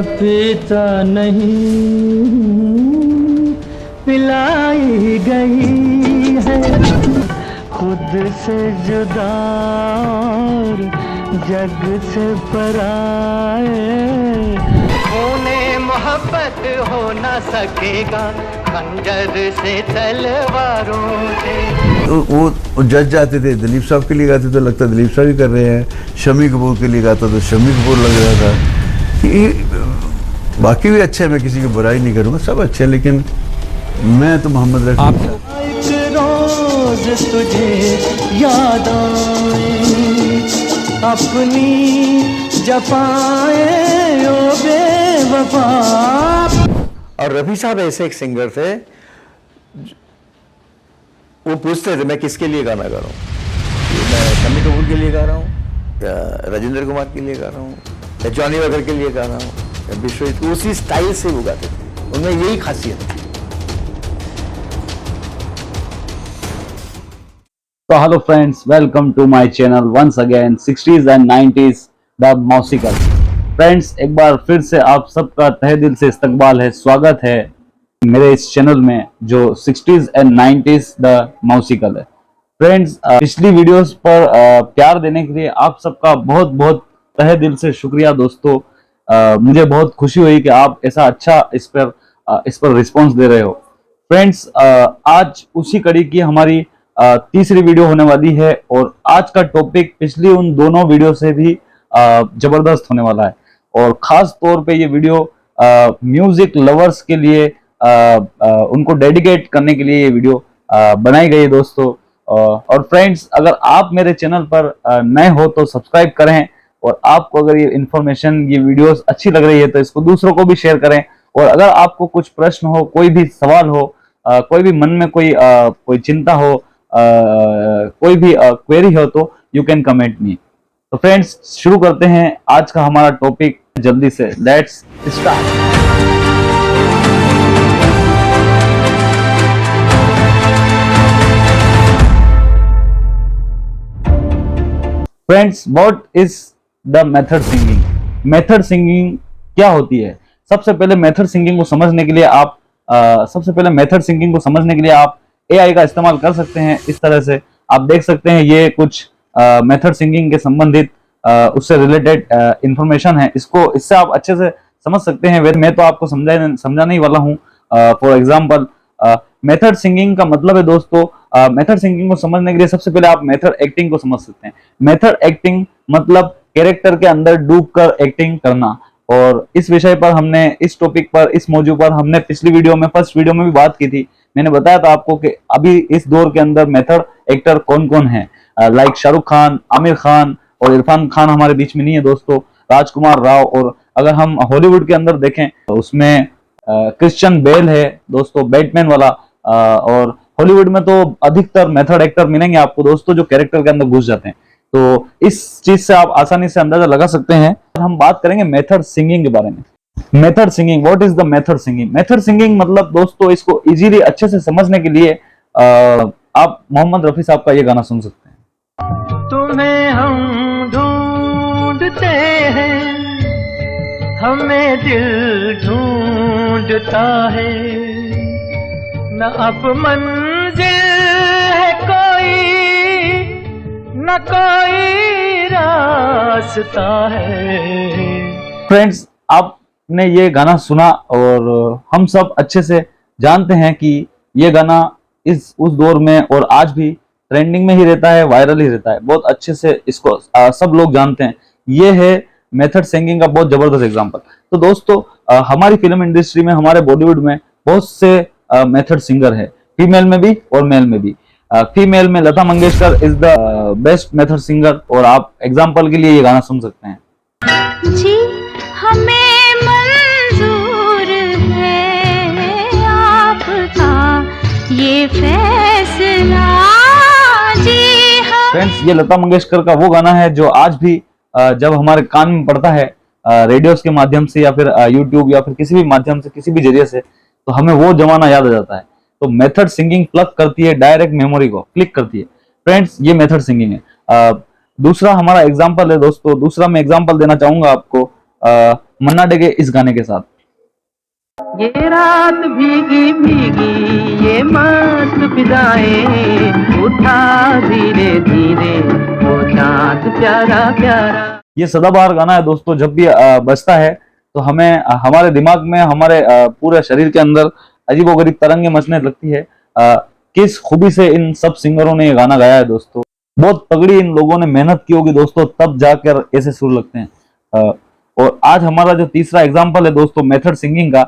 पीता नहीं, पिलाई गई है खुद से जुदा और जग से पराए। खूने मोहब्बत हो ना सकेगा खंजर से तलवारों से। वो जज जाते थे, दिलीप साहब के लिए गाते तो लगता दिलीप साहब ही कर रहे हैं, शम्मी कपूर के लिए गाता तो शम्मी कपूर लग रहा था। बाकी भी अच्छे हैं, मैं किसी की बुराई नहीं करूँगा, सब अच्छे हैं, लेकिन मैं तो मोहम्मद रफ़ी। रोज तुझे याद आए अपनी जफाएं ओ बेवफा। और रफ़ी साहब ऐसे एक सिंगर थे, वो पूछते थे मैं किसके लिए गाना गा रहा हूँ, मैं शम्मी कपूर के लिए गा रहा हूँ या राजेंद्र कुमार के लिए गा रहा हूँ या जॉनी वकर के लिए गा रहा हूँ या विश्वजीत, उसी स्टाइल से वो गाते थे, उनमें यही खासियत थी। तो hello friends, welcome to my channel once again 60s and 90s the musical. Friends, एक बार फिर से आप सबका तहे दिल से इस्तकबाल है, स्वागत है मेरे इस चैनल में जो 60s and 90s the musical है। फ्रेंड्स, पिछली वीडियोस पर प्यार देने के लिए आप सबका बहुत बहुत तहे दिल से शुक्रिया दोस्तों। मुझे बहुत खुशी हुई कि आप ऐसा अच्छा इस पर रिस्पॉन्स दे रहे हो। फ्रेंड्स, आज उसी कड़ी की हमारी तीसरी वीडियो होने वाली है और आज का टॉपिक पिछली उन दोनों वीडियो से भी जबरदस्त होने वाला है और खास तौर पे ये वीडियो म्यूजिक लवर्स के लिए उनको डेडिकेट करने के लिए ये वीडियो बनाई गई है दोस्तों। और फ्रेंड्स, अगर आप मेरे चैनल पर नए हो तो सब्सक्राइब करें और आपको अगर ये इन्फॉर्मेशन, ये वीडियोस अच्छी लग रही है तो इसको दूसरों को भी शेयर करें। और अगर आपको कुछ प्रश्न हो, कोई भी सवाल हो, कोई भी मन में कोई चिंता हो, कोई भी क्वेरी हो तो यू कैन कमेंट मी। तो फ्रेंड्स, शुरू करते हैं आज का हमारा टॉपिक जल्दी से। Let's start. Friends, what is the method singing? Method singing क्या होती है? सबसे पहले मेथड सिंगिंग को समझने के लिए आप एआई का इस्तेमाल कर सकते हैं। इस तरह से आप देख सकते हैं, ये कुछ मेथड सिंगिंग के संबंधित उससे रिलेटेड इंफॉर्मेशन है। इससे आप अच्छे से समझ सकते हैं। मैं तो आपको समझाने ही वाला हूँ। फॉर एग्जांपल, मेथड सिंगिंग का मतलब है दोस्तों, मेथड सिंगिंग को समझने के लिए सबसे पहले आप मेथड एक्टिंग को समझ सकते हैं। मेथड एक्टिंग मतलब कैरेक्टर के अंदर डूबकर एक्टिंग करना। और इस विषय पर हमने, इस टॉपिक पर, इस मौजू पर हमने पिछली वीडियो में, फर्स्ट वीडियो में भी बात की थी। मैंने बताया था आपको कि अभी इस दौर के अंदर मेथड एक्टर कौन कौन है। लाइक शाहरुख खान, आमिर खान और इरफान खान हमारे बीच में नहीं है दोस्तों, राजकुमार राव। और अगर हम हॉलीवुड के अंदर देखें तो उसमें क्रिश्चियन बेल है दोस्तों, बैटमैन वाला। और हॉलीवुड में तो अधिकतर मेथड एक्टर मिलेंगे आपको दोस्तों, जो कैरेक्टर के अंदर घुस जाते हैं। तो इस चीज से आप आसानी से अंदाजा लगा सकते हैं। हम बात करेंगे मेथड सिंगिंग के बारे में। Method singing, what is the method singing? Method singing मतलब दोस्तों, इसको इजीली अच्छे से समझने के लिए आप मोहम्मद रफी साहब का ये गाना सुन सकते हैं। तुम्हें हम ढूंढते हैं, हमें दिल ढूंढता है, न अब मंजिल है कोई, न कोई रास्ता है। फ्रेंड्स, आपने ये गाना सुना और हम सब अच्छे से जानते हैं कि ये गाना उस दौर में और आज भी ट्रेंडिंग में ही रहता है, वायरल ही रहता है। बहुत अच्छे से इसको सब लोग जानते हैं। ये है मेथड सिंगिंग का बहुत जबरदस्त एग्जांपल। तो दोस्तों, हमारी फिल्म इंडस्ट्री में, हमारे बॉलीवुड में बहुत से मेथड सिंगर है, फीमेल में भी और मेल में भी। फीमेल में Lata Mangeshkar is the best method singer और आप एग्जांपल के लिए ये गाना सुन सकते हैं। जी हमें मंजूर है आपका ये फैसला, जी हाँ। फ्रेंड्स, ये लता मंगेशकर का वो गाना है जो आज भी जब हमारे कान में पड़ता है, रेडियोस के माध्यम से या फिर यूट्यूब या फिर किसी भी माध्यम से, किसी भी जरिए से, तो हमें वो जमाना याद आ जाता है। तो मेथड सिंगिंग प्लग करती है, डायरेक्ट मेमोरी को क्लिक करती है। फ्रेंड्स, ये मेथड सिंगिंग है। दूसरा हमारा एग्जाम्पल है दोस्तों, दूसरा मैं एग्जाम्पल देना चाहूंगा आपको। मन्ना डे के इस गाने के साथ। ये रात भीगी भीगी ये मस्त फिजाएं, उठा धीरे धीरे वो चाँद प्यारा प्यारा। ये सदाबहार गाना है दोस्तों, जब भी बजता है तो हमें हमारे दिमाग में, हमारे पूरे शरीर के अंदर अजीबोगरीब तरंगे मचने लगती है। किस खूबी से इन सब सिंगरों ने ये गाना गाया है दोस्तों, बहुत तगड़ी इन लोगों ने मेहनत की होगी दोस्तों, तब जाकर ऐसे सुर लगते हैं। और आज हमारा जो तीसरा एग्जाम्पल है दोस्तों मेथड सिंगिंग का,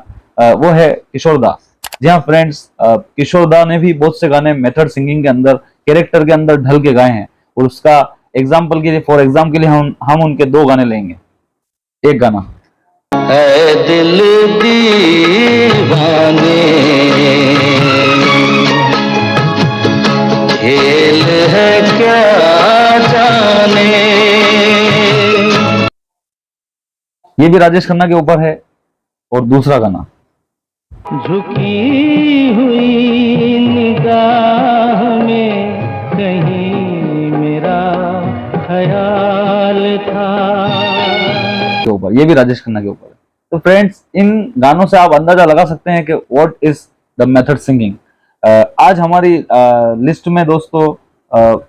वो है किशोर दा। जी हाँ फ्रेंड्स, किशोर दा ने भी बहुत से गाने मेथड सिंगिंग के अंदर, कैरेक्टर के अंदर ढल के गाए हैं। और उसका एग्जाम्पल के लिए, फॉर एग्जाम्पल के लिए हम उनके 2 गाने लेंगे। एक गाना ऐ दिल दीवाने खेल है क्या जाने। ये भी राजेश खन्ना के ऊपर है। और दूसरा गाना झुकी हुई निगाह में कहीं मेरा ख्याल था के ऊपर, ये भी राजेश खन्ना के ऊपर है। तो फ्रेंड्स, इन गानों से आप अंदाजा लगा सकते हैं कि what is the method singing. आज हमारी लिस्ट में दोस्तों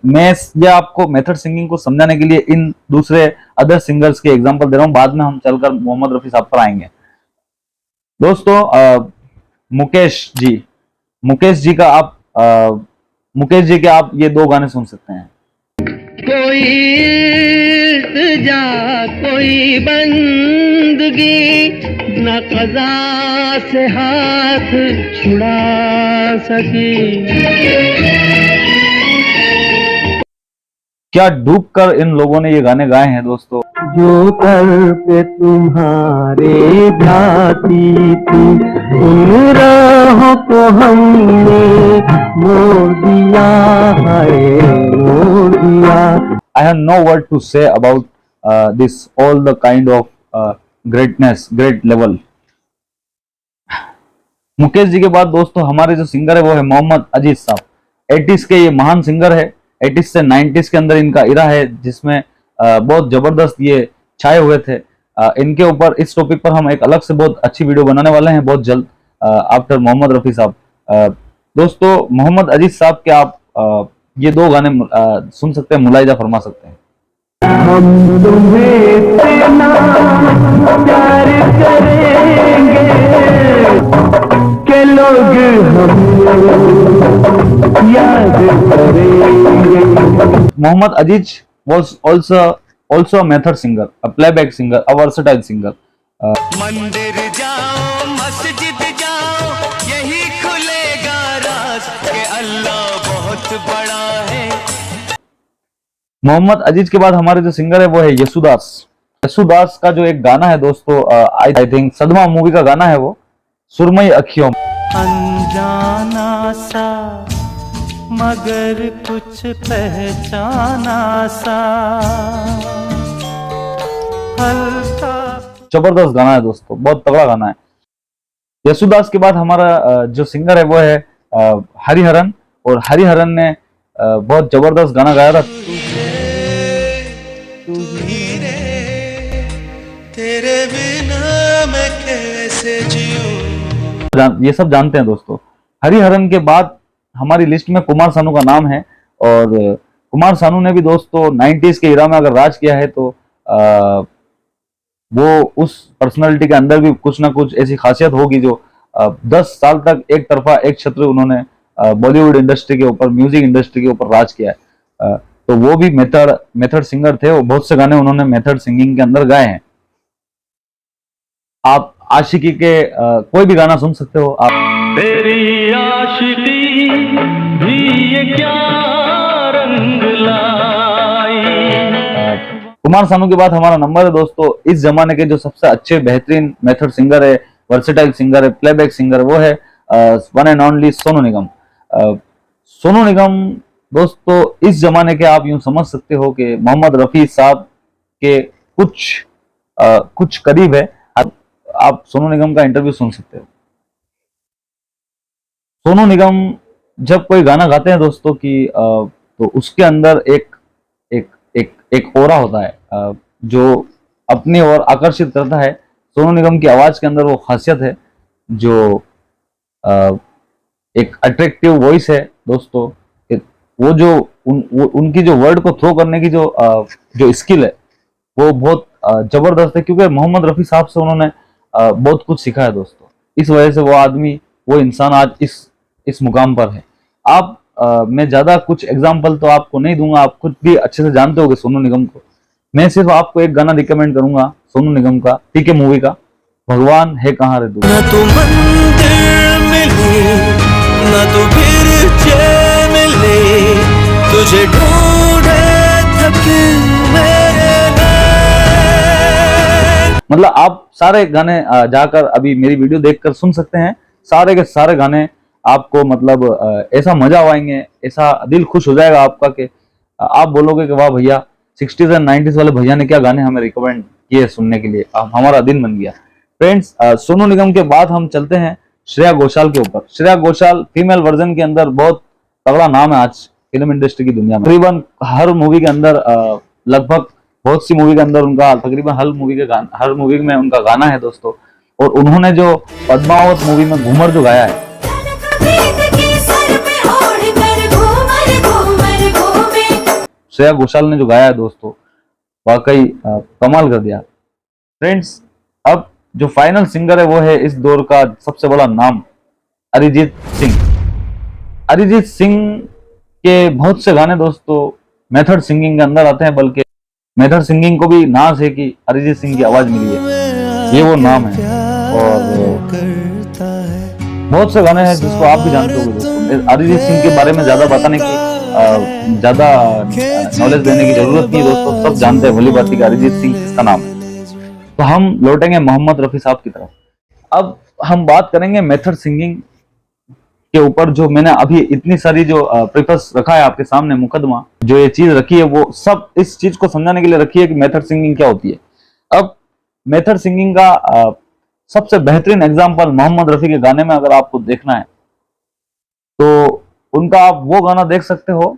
मैं ये आपको मेथड सिंगिंग को समझाने के लिए इन दूसरे अदर सिंगर्स के एग्जांपल दे रहा हूं। बाद में हम चलकर मोहम्मद रफी साहब पर आएंगे दोस्तों। मुकेश जी के आप ये 2 गाने सुन सकते हैं। कोई इल्तिजा कोई बंदगी न क़ज़ा से हाथ छुड़ा सकी। क्या डूब कर इन लोगों ने ये गाने गाए हैं दोस्तों। जो कर पे तुम्हारे जाती थी उन राहों को हमने मोड़ दिया है, मोड़ दिया। I have no word to say about this all the kind of greatness, great level. Mukesh ji के बाद दोस्तों हमारे जो सिंगर है वो है मोहम्मद अजीज साहब। 80s के ये महान सिंगर है। 80s से 90s के अंदर इनका इरा है जिसमें बहुत जबरदस्त ये छाए हुए थे। इनके ऊपर, इस टॉपिक पर हम एक अलग से बहुत अच्छी वीडियो बनाने वाले हैं बहुत जल्द आफ्टर मोहम्मद रफी साहब। दोस्तों मोहम्मद अजीज साहब के आप ये 2 गाने सुन सकते हैं, मुलाहिजा फरमा सकते हैं। हम तुम्हें इतना प्यार करेंगे कि लोग हम याद करेंगे। मोहम्मद अजीज was also a method singer, a playback singer, a versatile singer. मंदिर जाओ मस्जिद जाओ यही खुलेगा राज के अल्लाह बहुत बड़ा है। मोहम्मद अजीज के बाद हमारे जो सिंगर है वो है यसुदास। यसुदास का जो एक गाना है दोस्तों, आई थिंक सदमा मूवी का गाना है वो, सुरमई अखियों। अनजाना सा मगर कुछ पहचाना सा हल्का। जबरदस्त गाना है दोस्तों, बहुत तगड़ा गाना है। यसुदास के बाद हमारा जो सिंगर है वो है हरिहरन। और हरिहरन ने बहुत जबरदस्त गाना गाया था, तेरे बिना मैं कैसे जीऊं। ये सब जानते हैं दोस्तों। हरिहरन के बाद हमारी लिस्ट में कुमार सानू का नाम है। और कुमार सानू ने भी दोस्तों 90s के इरा में अगर राज किया है तो वो उस पर्सनालिटी के अंदर भी कुछ ना कुछ ऐसी खासियत होगी जो 10 साल तक एक तरफा एक छत्र उन्होंने बॉलीवुड इंडस्ट्री के ऊपर, म्यूजिक इंडस्ट्री के ऊपर राज किया है। तो वो भी मेथड सिंगर थे और बहुत से गाने उन्होंने मेथड सिंगिंग के अंदर गाए हैं। आप आशिकी के कोई भी गाना सुन सकते हो आप। तेरी आशिकी भी ये क्या रंग लाई। कुमार सानू के बाद हमारा नंबर है दोस्तों इस जमाने के जो सबसे अच्छे बेहतरीन मेथड सिंगर है, वर्सेटाइल सिंगर है, प्लेबैक सिंगर, वो है one and only Sonu Nigam. Sonu Nigam दोस्तों इस जमाने के आप यूं समझ सकते हो कि मोहम्मद रफी साहब के कुछ करीब है। आप सोनू निगम का इंटरव्यू सुन सकते हो। सोनू निगम जब कोई गाना गाते हैं दोस्तों की तो उसके अंदर एक ऑरा होता है जो अपनी ओर आकर्षित करता है सोनू निगम की आवाज के अंदर वो खासियत है जो एक अट्रैक्टिव वॉइस है दोस्तों। वो जो उनकी जो वर्ड को थ्रो करने की जो स्किल है वो बहुत जबरदस्त है, क्योंकि मोहम्मद रफी साहब से उन्होंने बहुत कुछ सीखा है दोस्तों। इस वजह से वो आदमी, वो इंसान आज इस मुकाम पर है। आप मैं ज्यादा कुछ एग्जाम्पल तो आपको नहीं दूंगा, आप खुद भी अच्छे से जानते होगे सोनू निगम को। मैं सिर्फ आपको एक गाना रिकमेंड करूंगा सोनू निगम का, पीके मूवी का, भगवान है कहाँ रे तू। न तो मंदिर मिली न तो फिर चैन मिली, तुझे ढूंढे थके मेरे नैन। मतलब आप सारे गाने जाकर अभी मेरी वीडियो देखकर सुन सकते हैं। सारे के सारे गाने आपको मतलब ऐसा मजा आएंगे, ऐसा दिल खुश हो जाएगा आपका कि आप बोलोगे कि वाह भैया 60s एंड 90s वाले भैया ने क्या गाने हमें रिकमेंड किए सुनने के लिए, हमारा दिन बन गया। फ्रेंड्स, सोनू निगम के बाद हम चलते हैं श्रेया घोषाल के ऊपर। श्रेया घोषाल फीमेल वर्जन के अंदर बहुत तगड़ा नाम है आज फिल्म इंडस्ट्री की दुनिया में। तकरीबन हर मूवी के अंदर लगभग बहुत सी मूवी के अंदर उनका तकरीबन हर मूवी में उनका गाना है दोस्तों। और उन्होंने जो पद्मावत मूवी में घूमर जो गाया है, श्रेया घोषाल ने जो गाया है दोस्तों, वाकई कमाल कर दिया। फ्रेंड्स, अब जो फाइनल सिंगर है वो है इस दौर का सबसे बड़ा नाम अरिजीत सिंह। अरिजीत सिंह के बहुत से गाने दोस्तों मेथड सिंगिंग के अंदर आते हैं, बल्कि मेथड सिंगिंग को भी नाज है कि अरिजीत सिंह की आवाज मिली है, ये वो नाम है। और बहुत से गाने हैं जिसको आप भी जानते होंगे दोस्तों। अरिजीत सिंह के बारे में ज्यादा बताने की ज्यादा नॉलेज देने की जरूरत नहीं है दोस्तों, सब जानते हैं भली बात कि अरिजीत सिंह इसका नाम है। तो हम लौटेंगे मोहम्मद रफी साहब की तरफ। अब हम बात करेंगे मेथड सिंगिंग के ऊपर। जो मैंने अभी इतनी सारी जो प्रीफेस रखा है आपके सामने, मुकदमा जो ये चीज रखी है, वो सब इस चीज को समझाने के लिए रखी है कि मेथड सिंगिंग क्या होती है। अब मेथड सिंगिंग का सबसे बेहतरीन एग्जाम्पल मोहम्मद रफी के गाने में अगर आपको देखना है तो उनका आप वो गाना देख सकते हो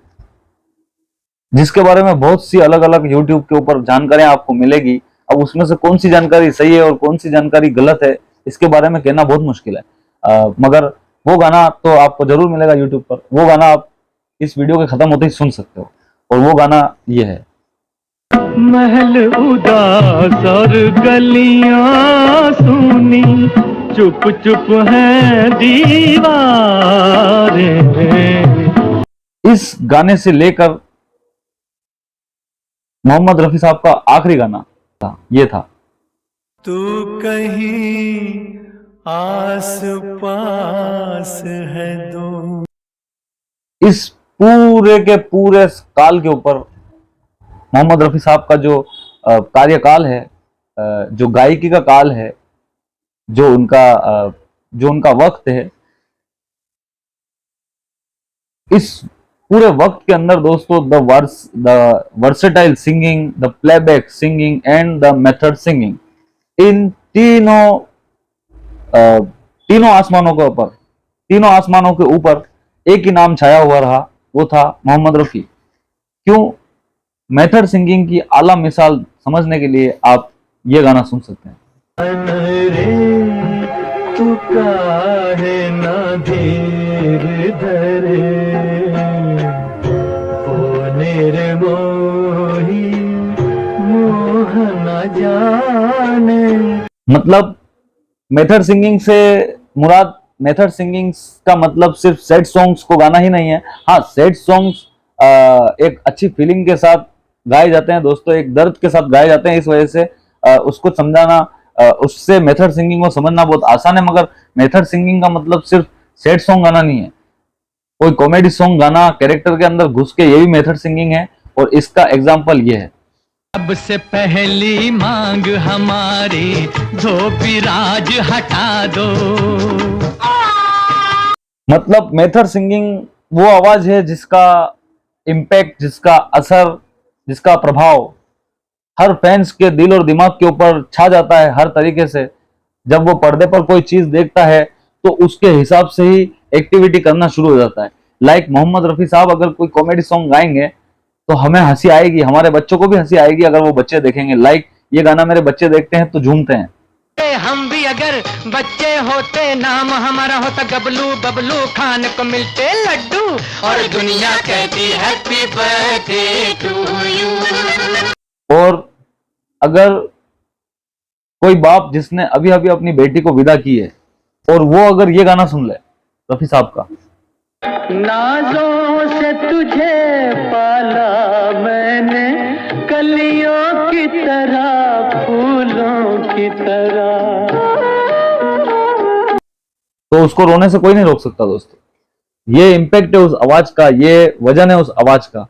जिसके बारे में बहुत सी अलग अलग यूट्यूब के ऊपर जानकारियां आपको मिलेगी। अब उसमें से कौन सी जानकारी सही है और कौन सी जानकारी गलत है, इसके बारे में कहना बहुत मुश्किल है। मगर वो गाना तो आपको जरूर मिलेगा यूट्यूब पर। वो गाना आप इस वीडियो के खत्म होते ही सुन सकते हो, और वो गाना ये है। महल उदास और गलियां सुनी, चुप चुप है दीवारें। इस गाने से लेकर मोहम्मद रफी साहब का आखिरी गाना था, ये था। तू कहीं आस पास है दो। इस पूरे के पूरे काल के ऊपर मोहम्मद रफी साहब का जो कार्यकाल है, जो गायकी का काल है, जो उनका वक्त है, इस पूरे वक्त के अंदर दोस्तों the versatile singing, the playback singing and the method singing, इन तीनों आसमानों के ऊपर एक ही नाम छाया हुआ रहा, वो था मोहम्मद रफी। क्यों? मेथड सिंगिंग की आला मिसाल समझने के लिए आप ये गाना सुन सकते हैं। तू काहे ना धीर धरे, ओ निर मोही मोह न जाने। मतलब मेथड सिंगिंग से मुराद, मेथड सिंगिंग का मतलब सिर्फ सैड सॉन्ग्स को गाना ही नहीं है। हाँ, सैड सॉन्ग्स एक अच्छी फीलिंग के साथ गाए जाते हैं दोस्तों, एक दर्द के साथ गाए जाते हैं। इस वजह से उसको समझाना, उससे मेथड सिंगिंग को समझना बहुत आसान है। मगर मेथड सिंगिंग का मतलब सिर्फ सैड सॉन्ग गाना नहीं है, कोई कॉमेडी सॉन्ग गाना, कैरेक्टर के अंदर घुस के, ये भी मेथड सिंगिंग है। और इसका एग्जाम्पल ये है। अब से पहली मांग हमारी, धोबी राज हटा दो। मतलब मेथड सिंगिंग वो आवाज है जिसका इम्पैक्ट, जिसका असर, जिसका प्रभाव हर फैंस के दिल और दिमाग के ऊपर छा जाता है हर तरीके से। जब वो पर्दे पर कोई चीज देखता है तो उसके हिसाब से ही एक्टिविटी करना शुरू हो जाता है। लाइक मोहम्मद रफी साहब अगर कोई कॉमेडी सॉन्ग गाएंगे तो हमें हंसी आएगी, हमारे बच्चों को भी हंसी आएगी अगर वो बच्चे देखेंगे। लाइक ये गाना मेरे बच्चे देखते हैं तो झूमते हैं, हम भी अगर बच्चे होते, नाम हमारा होता गबलू, बबलू खान को मिलते लड्डू, और दुनिया कहती हैप्पी बर्थडे टू यू। और अगर कोई बाप जिसने अभी अभी अपनी बेटी को विदा की है और वो अगर ये गाना सुन ले रफी साहब का, नाजों से तुझे पाला मैंने, कलियों की तरह, फूलों की तरह। तो उसको रोने से कोई नहीं रोक सकता दोस्तों। ये इम्पैक्ट है उस आवाज का, ये वजन है उस आवाज का।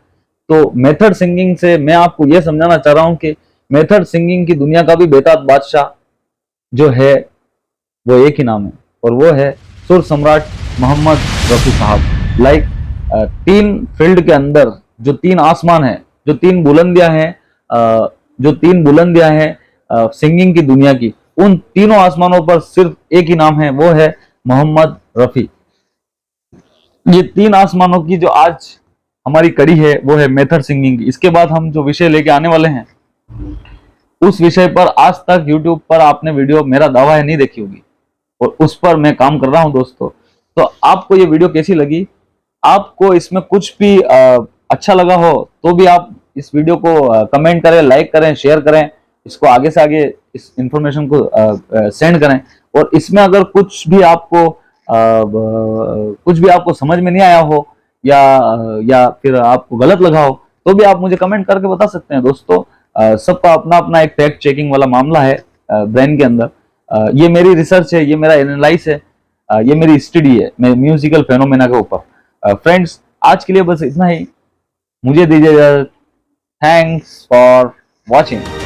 तो मेथड सिंगिंग से मैं आपको ये समझाना चाह रहा हूं कि मेथड सिंगिंग की दुनिया का भी बेताज बादशाह जो है वो एक ही नाम है, और वो है सुर सम्राट मोहम्मद रफी साहब। लाइक 3 फील्ड के अंदर जो 3 आसमान है, जो 3 बुलंदियां हैं सिंगिंग की दुनिया की, उन तीनों आसमानों पर सिर्फ एक ही नाम है, वो है मोहम्मद रफी। ये 3 आसमानों की जो आज हमारी कड़ी है वो है मेथड सिंगिंग की। इसके बाद हम जो विषय लेके आने वाले हैं उस विषय पर आज तक YouTube पर आपने वीडियो, मेरा दावा है, नहीं देखी होगी, और उस पर मैं काम कर रहा हूं दोस्तों। तो आपको ये वीडियो कैसी लगी? आपको इसमें कुछ भी अच्छा लगा हो तो भी आप इस वीडियो को कमेंट करें, लाइक करें, शेयर करें, इसको आगे से आगे इस इंफॉर्मेशन को सेंड करें। और इसमें अगर कुछ भी आपको समझ में नहीं आया हो या फिर आपको गलत लगा हो तो भी आप मुझे कमेंट करके बता सकते हैं दोस्तों। सबका अपना अपना एक फैक्ट चेकिंग वाला मामला है ब्रेन के अंदर। ये मेरी रिसर्च है, ये मेरा एनालाइज है, ये मेरी स्टडी है म्यूजिकल फेनोमेना के ऊपर। फ्रेंड्स, आज के लिए बस इतना ही, मुझे दीजिए। Thanks for watching.